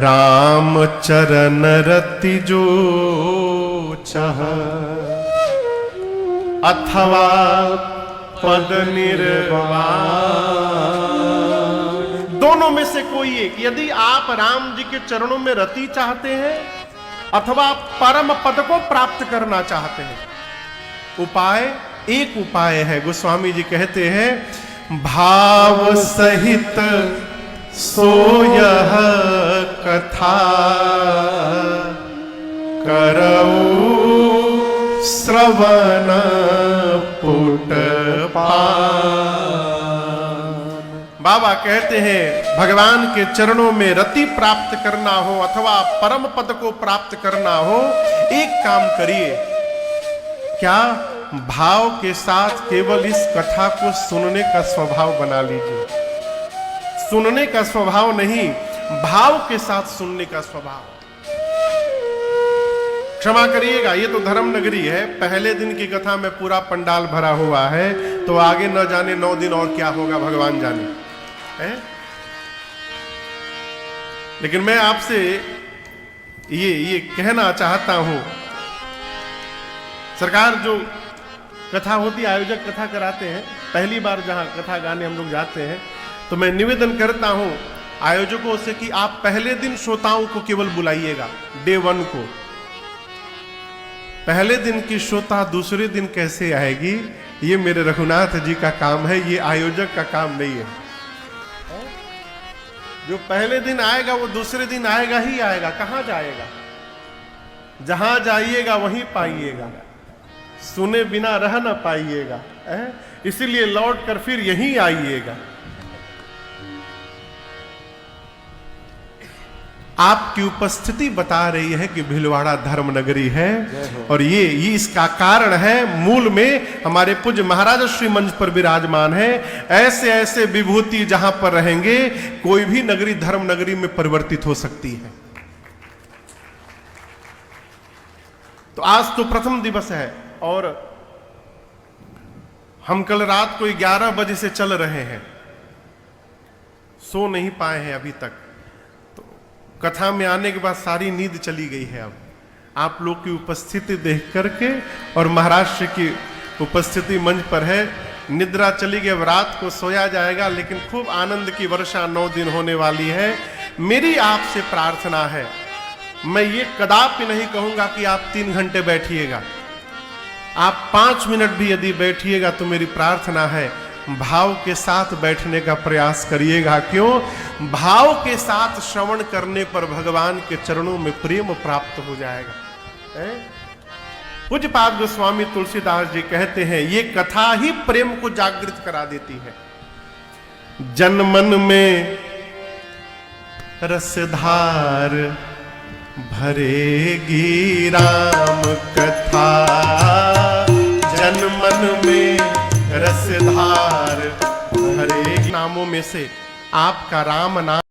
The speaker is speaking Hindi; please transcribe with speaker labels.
Speaker 1: राम चरण रति जो चाह, अथवा पद निर्वाण। दोनों में से कोई एक, यदि आप राम जी के चरणों में रति चाहते हैं अथवा परम पद को प्राप्त करना चाहते हैं, उपाय एक उपाय है। गोस्वामी जी कहते हैं, भाव सहित सोयह कथा करऊ श्रवण पुट पान। बाबा कहते हैं, भगवान के चरणों में रति प्राप्त करना हो अथवा परम पद को प्राप्त करना हो, एक काम करिए। क्या? भाव के साथ केवल इस कथा को सुनने का स्वभाव बना लीजिए। सुनने का स्वभाव नहीं, भाव के साथ सुनने का स्वभाव। क्षमा करिएगा, ये तो धर्म नगरी है। पहले दिन की कथा में पूरा पंडाल भरा हुआ है, तो आगे न जाने 9 दिन और क्या होगा, भगवान जाने है? लेकिन मैं आपसे ये कहना चाहता हूं, सरकार जो कथा होती, आयोजक कथा कराते हैं, पहली बार जहां कथा गाने हम लोग जाते हैं, तो मैं निवेदन करता हूं आयोजकों से कि आप पहले दिन श्रोताओं को केवल बुलाइएगा, डे 1 को। पहले दिन की श्रोता दूसरे दिन कैसे आएगी, ये मेरे रघुनाथ जी का काम है, ये आयोजक का काम नहीं है। जो पहले दिन आएगा वो दूसरे दिन आएगा ही आएगा, कहां जाएगा? जहां जाइएगा वहीं पाइएगा, सुने बिना रह न पाइएगा, इसीलिए लौट कर फिर यहीं आइएगा। आपकी उपस्थिति बता रही है कि भीलवाड़ा धर्म नगरी है, और ये इसका कारण है, मूल में हमारे पूज्य महाराज श्री मंच पर विराजमान है। ऐसे ऐसे विभूति जहां पर रहेंगे, कोई भी नगरी धर्म नगरी में परिवर्तित हो सकती है। तो आज तो प्रथम दिवस है, और हम कल रात को 11 बजे से चल रहे हैं, सो नहीं पाए हैं अभी तक। तो कथा में आने के बाद सारी नींद चली गई है। अब आप लोग की उपस्थिति देख करके और महाराष्ट्र की उपस्थिति मंच पर है, निद्रा चली गई। अब रात को सोया जाएगा, लेकिन खूब आनंद की वर्षा 9 दिन होने वाली है। मेरी आपसे प्रार्थना है, मैं ये कदापि नहीं कहूंगा कि आप 3 घंटे बैठिएगा, आप 5 मिनट भी यदि बैठिएगा तो मेरी प्रार्थना है, भाव के साथ बैठने का प्रयास करिएगा। क्यों? भाव के साथ श्रवण करने पर भगवान के चरणों में प्रेम प्राप्त हो जाएगा। पूज्यपाद गोस्वामी तुलसीदास जी कहते हैं, ये कथा ही प्रेम को जागृत करा देती है। जन मन में रसधार भरेगी राम कथा, जन मन में रसधार भरेगी। नामों में से आपका राम नाम